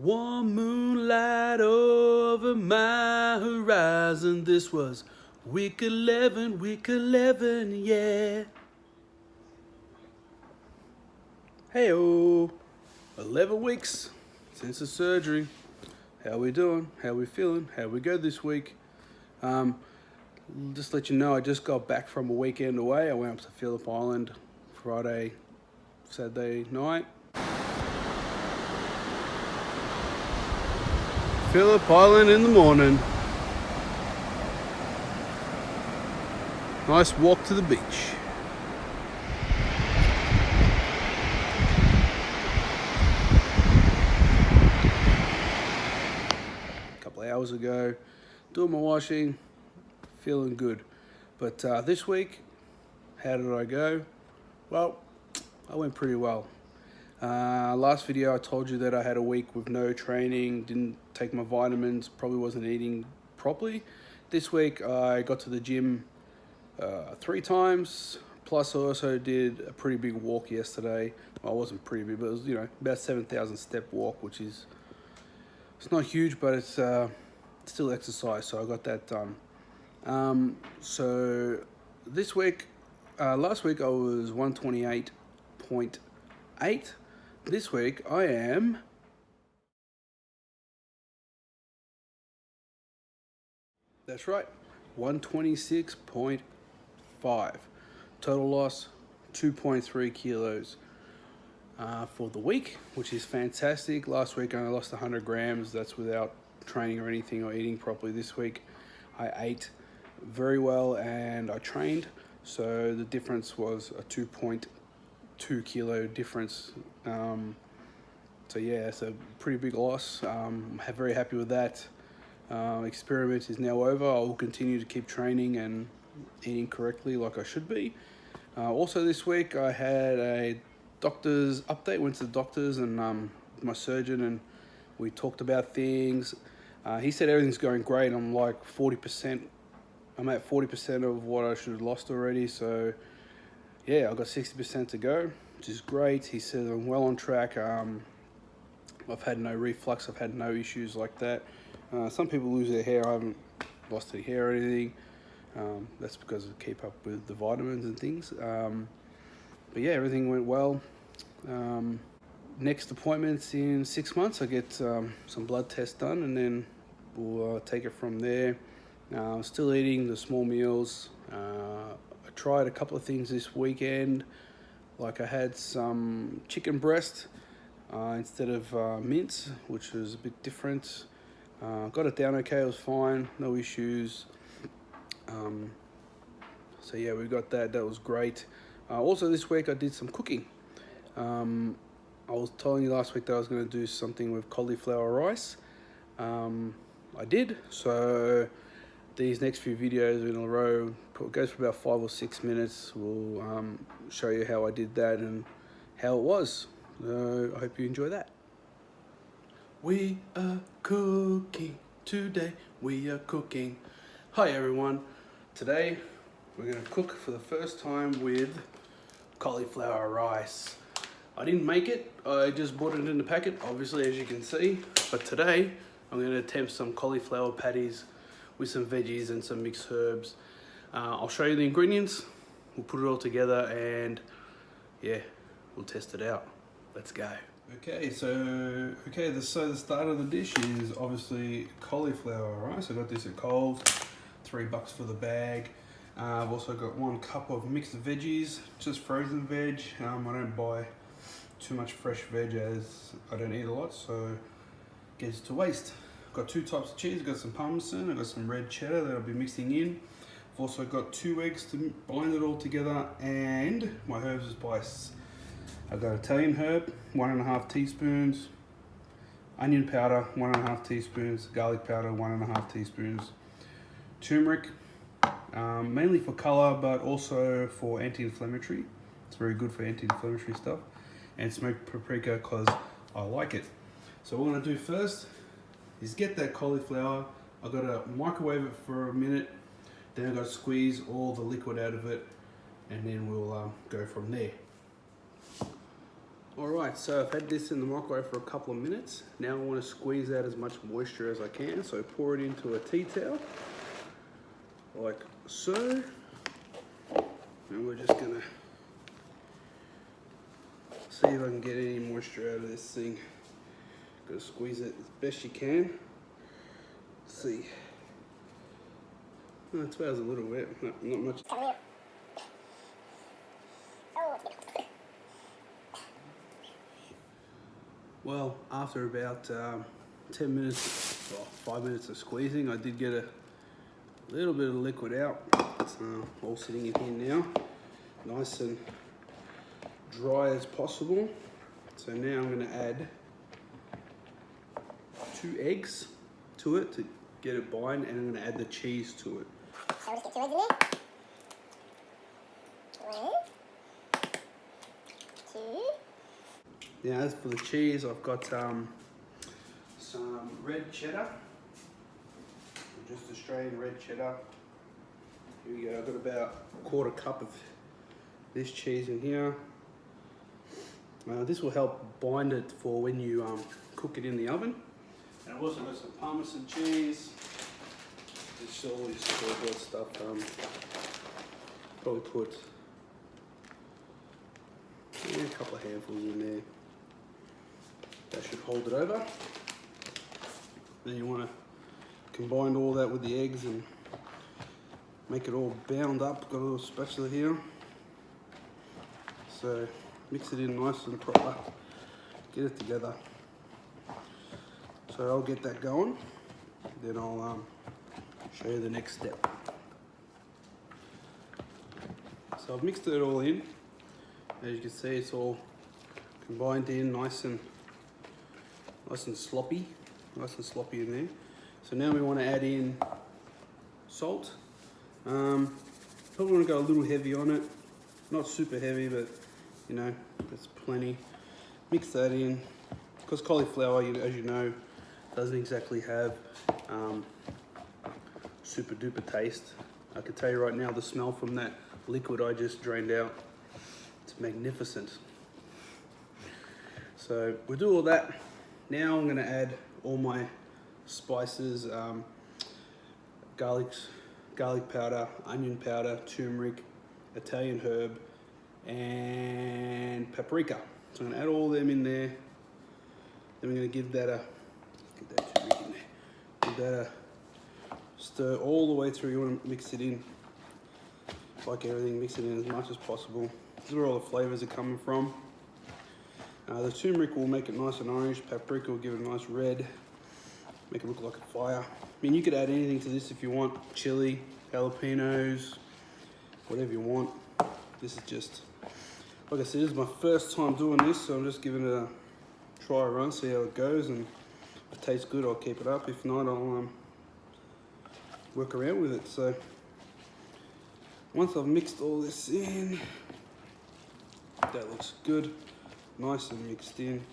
Warm moonlight over my horizon. This was week 11, yeah. Hey-oh, 11 weeks since the surgery. How we doing? How we feeling? How we go this week? Just let you know, I just got back from a weekend away. I went up to Phillip Island Friday, Saturday night. Phillip Island in the morning. Nice walk to the beach. A couple of hours ago, doing my washing, feeling good. But this week, how did I go? Well, I went pretty well. Last video I told you that I had a week with no training, didn't take my vitamins, probably wasn't eating properly. This week I got to the gym 3 times, plus I also did a pretty big walk yesterday. Well, it wasn't pretty big, but it was, about 7,000 step walk, which is, it's not huge, but it's still exercise, so I got that done. So this week, last week I was 128.8. This week I am 126.5. Total loss 2.3 kilos for the week, which is fantastic. Last week I only lost 100 grams. That's without training or anything or eating properly. This week I ate very well and I trained, so the difference was a 2.2 kilo difference. So yeah, it's a pretty big loss. I'm very happy with that. Experiment is now over. I will continue to keep training and eating correctly like I should be. Also this week I had a doctor's update. Went to the doctors and my surgeon, and we talked about things. He said everything's going great. I'm like 40%. I'm at 40% of what I should have lost already. So yeah, I've got 60% to go, which is great. He said I'm well on track. I've had no reflux. I've had no issues like that. Some people lose their hair. I haven't lost any hair or anything. That's because I keep up with the vitamins and things. But yeah, everything went well. Next appointment's in 6 months. I get some blood tests done, and then we'll take it from there. Still eating the small meals. I tried a couple of things this weekend. Like I had some chicken breast instead of mince, which was a bit different. Got it down okay, it was fine, no issues. So yeah, we got that, that was great. Also this week I did some cooking. I was telling you last week that I was going to do something with cauliflower rice. I did, so these next few videos in a row, it goes for about 5 or 6 minutes. We'll show you how I did that and how it was. I hope you enjoy that. We are cooking today. We are cooking. Hi everyone. Today we're going to cook for the first time with cauliflower rice. I didn't make it. I just bought it in the packet, obviously, as you can see. But today I'm going to attempt some cauliflower patties with some veggies and some mixed herbs. I'll show you the ingredients. We'll put it all together and yeah, we'll test it out. Let's go. Okay, so the start of the dish is obviously cauliflower rice. I got this at Coles, $3 for the bag. I've also got 1 cup of mixed veggies, just frozen veg. I don't buy too much fresh veg as I don't eat a lot, so it gets to waste. I've got 2 types of cheese. I've got some Parmesan, I've got some red cheddar that I'll be mixing in. I've also got 2 eggs to bind it all together, and my herbs and spice. I've got Italian herb, 1.5 teaspoons, onion powder, 1.5 teaspoons, garlic powder, 1.5 teaspoons, turmeric, mainly for color, but also for anti-inflammatory. It's very good for anti-inflammatory stuff. And smoked paprika because I like it. So what I'm gonna do first is get that cauliflower. I've got to microwave it for a minute, then I've got to squeeze all the liquid out of it, and then we'll go from there. Alright, so I've had this in the microwave for a couple of minutes. Now I want to squeeze out as much moisture as I can. So pour it into a tea towel, like so. And we're just gonna see if I can get any moisture out of this thing. Gotta squeeze it as best you can. Let's see. Oh, it smells a little wet, not much. Well, after about 10 minutes, or 5 minutes of squeezing, I did get a little bit of liquid out. It's all sitting in here now, nice and dry as possible. So now I'm going to add 2 eggs to it to get it bind, and I'm going to add the cheese to it. So we'll just get 2 eggs in there. 1, 2. Now as for the cheese, I've got some red cheddar, just Australian red cheddar. Here we go, I've got about a 1/4 cup of this cheese in here. This will help bind it for when you cook it in the oven. And I've also got some Parmesan cheese. It's all this store-bought stuff. Probably put a couple of handfuls in there. That should hold it over. Then you want to combine all that with the eggs and make it all bound up. Got a little spatula here. So mix it in nice and proper. Get it together. So I'll get that going. Then I'll show you the next step. So I've mixed it all in. As you can see, it's all combined in nice and sloppy. Nice and sloppy in there. So now we want to add in salt. Probably want to go a little heavy on it. Not super heavy, but you know, that's plenty. Mix that in. Because cauliflower, as you know, doesn't exactly have super duper taste. I can tell you right now, the smell from that liquid I just drained out, it's magnificent. So we'll do all that. Now I'm going to add all my spices, garlic powder, onion powder, turmeric, Italian herb, and paprika. So I'm going to add all them in there. Then we're going to give that a turmeric in there. Give that a stir all the way through. You want to mix it in, like everything, mix it in as much as possible. This is where all the flavors are coming from. The turmeric will make it nice and orange. Paprika will give it a nice red, make it look like a fire. I mean, you could add anything to this if you want. Chili, jalapenos, whatever you want. This is just, like I said, this is my first time doing this, so I'm just giving it a try run, see how it goes, and if it tastes good, I'll keep it up. If not, I'll work around with it. So once I've mixed all this in, that looks good. Nice and mixed in.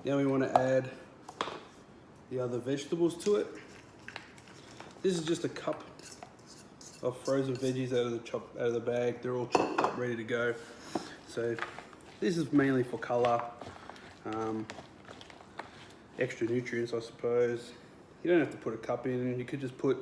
Now we want to add the other vegetables to it. This is just a cup of frozen veggies out of the bag. They're all chopped up, ready to go. So this is mainly for colour, extra nutrients, I suppose. You don't have to put a cup in. You could just put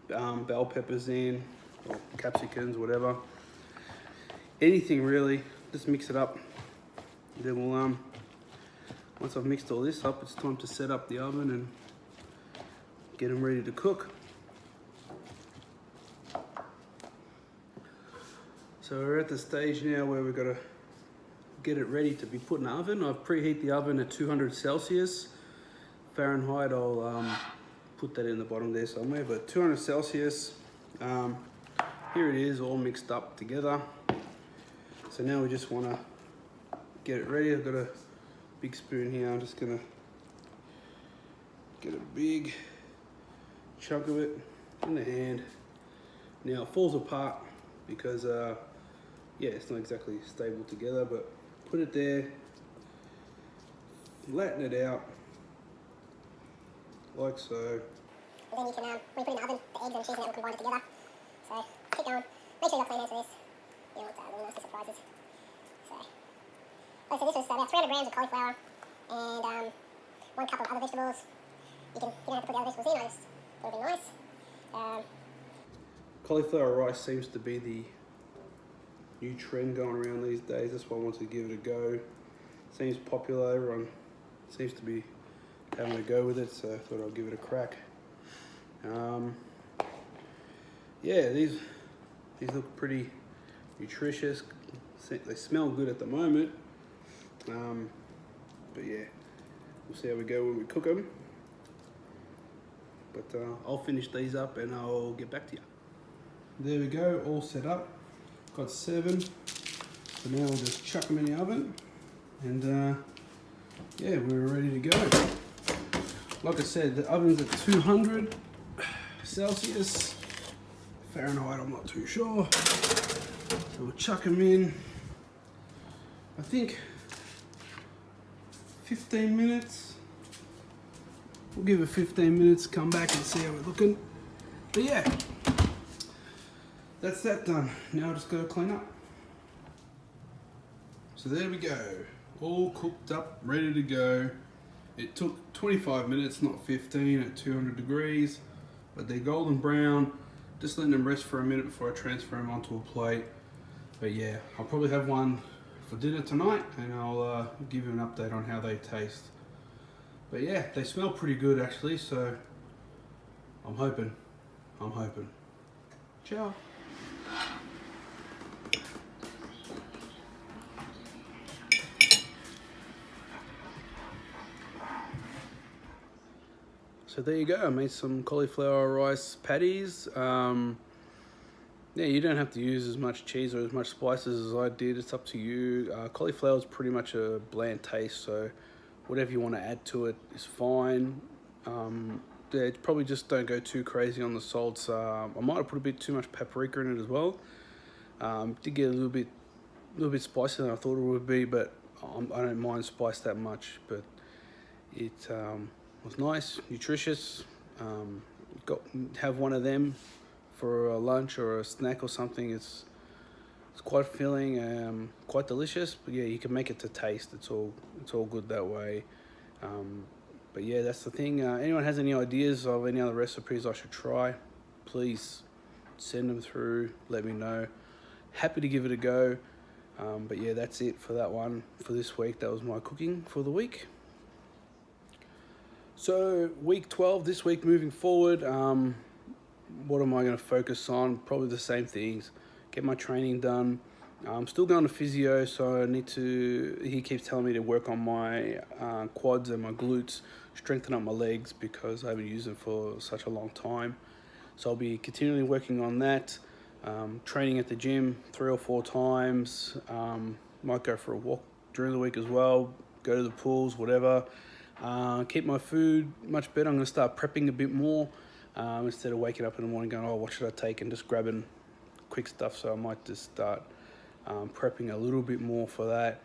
bell peppers in, or capsicums, whatever. Anything really. Just mix it up. Then we'll, once I've mixed all this up, it's time to set up the oven and get them ready to cook. So we're at the stage now where we've got to get it ready to be put in the oven. I've preheat the oven at 200 Celsius. Fahrenheit, I'll put that in the bottom there somewhere, but 200 Celsius. Here it is, all mixed up together. So now we just want to get it ready. I've got a big spoon here. I'm just gonna get a big chunk of it in the hand. Now it falls apart because yeah, it's not exactly stable together, but put it there, flatten it out like so. And then you can, when you put it in the oven, the eggs and cheese and that will combine it together. So keep going. Make sure you got clean hands for this. You don't want any nasty surprises. So Oh, so this was about 300 grams of cauliflower and 1 cup of other vegetables. You don't have to put the other vegetables in, I just thought it'd be nice. Cauliflower rice seems to be the new trend going around these days. That's why I wanted to give it a go. Seems popular, everyone seems to be having a go with it, so I thought I'd give it a crack. Yeah, these look pretty nutritious. They smell good at the moment. But yeah, we'll see how we go when we cook them. But I'll finish these up and I'll get back to you. There we go, all set up. Got 7. So now we'll just chuck them in the oven. And yeah, we're ready to go. Like I said, the oven's at 200 Celsius. Fahrenheit, I'm not too sure. So we'll chuck them in. I think 15 minutes. We'll give it 15 minutes, come back and see how we're looking. But yeah, that's that done. Now I just gotta clean up. So there we go. All cooked up, ready to go. It took 25 minutes, not 15 at 200 degrees, but they're golden brown. Just letting them rest for a minute before I transfer them onto a plate. But yeah, I'll probably have one for dinner tonight and I'll give you an update on how they taste. But yeah, they smell pretty good actually, so I'm hoping. Ciao. So there you go, I made some cauliflower rice patties. Yeah, you don't have to use as much cheese or as much spices as I did, it's up to you. Cauliflower is pretty much a bland taste, so whatever you want to add to it is fine. Yeah, probably just don't go too crazy on the salts. I might have put a bit too much paprika in it as well. Did get a little bit spicier than I thought it would be, but I don't mind spice that much. But it was nice, nutritious. Have one of them for a lunch or a snack or something. It's quite filling, quite delicious. But yeah, you can make it to taste. It's all good that way. But yeah, that's the thing. Anyone has any ideas of any other recipes I should try, please send them through. Let me know. Happy to give it a go. But yeah, that's it for that one for this week. That was my cooking for the week. So week 12 this week, moving forward. What am I going to focus on? Probably the same things. Get my training done. I'm still going to physio, so I need to. He keeps telling me to work on my quads and my glutes, strengthen up my legs because I haven't used them for such a long time. So I'll be continually working on that. Training at the gym 3 or 4 times. Might go for a walk during the week as well. Go to the pools, whatever. Keep my food much better. I'm going to start prepping a bit more. Instead of waking up in the morning going, oh, what should I take, and just grabbing quick stuff. So I might just start prepping a little bit more for that.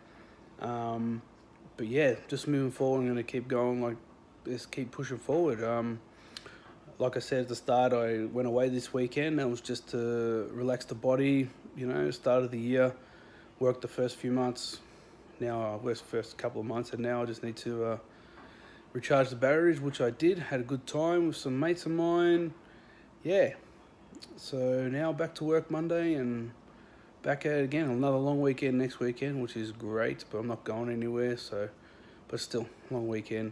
But yeah, just moving forward, I'm going to keep going, just keep pushing forward. Like I said at the start, I went away this weekend. That was just to relax the body, start of the year, worked the first few months. Now, first couple of months, and now I just need to recharge the batteries, which I did. Had a good time with some mates of mine. Yeah. So now back to work Monday and back at it again. Another long weekend next weekend, which is great, but I'm not going anywhere. But still, long weekend.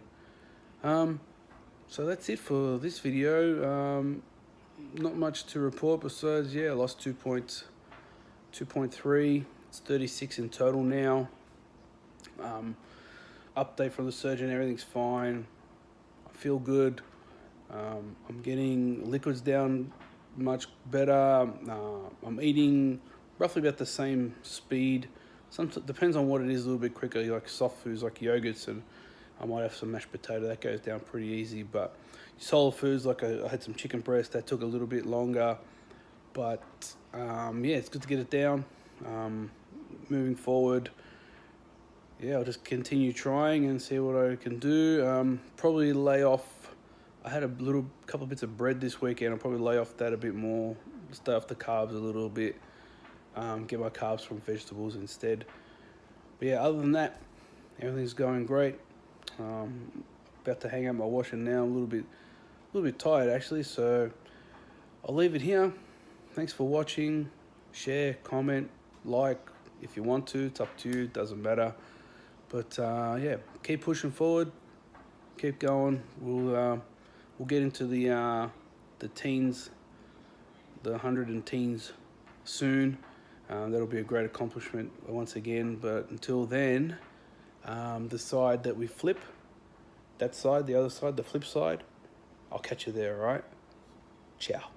So that's it for this video. Not much to report besides, I lost 2.3. It's 36 in total now. Update from the surgeon, everything's fine. I feel good. I'm getting liquids down much better. I'm eating roughly about the same speed. Depends on what it is, a little bit quicker, like soft foods like yogurts, and I might have some mashed potato, that goes down pretty easy. But solid foods, like I had some chicken breast, that took a little bit longer. But it's good to get it down. Moving forward, I'll just continue trying and see what I can do. Probably lay off. I had a couple of bits of bread this weekend. I'll probably lay off that a bit more. Stay off the carbs a little bit. Get my carbs from vegetables instead. But yeah, other than that, Everything's going great. About to hang out my washer now. I'm a little bit tired actually, so I'll leave it here. Thanks for watching. Share, comment, like if you want to. It's up to you. Doesn't matter. But yeah, keep pushing forward. Keep going. We'll get into the teens, the 100 and teens soon. That'll be a great accomplishment once again. But until then, the side that we flip, that side, the other side, the flip side, I'll catch you there, all right? Ciao.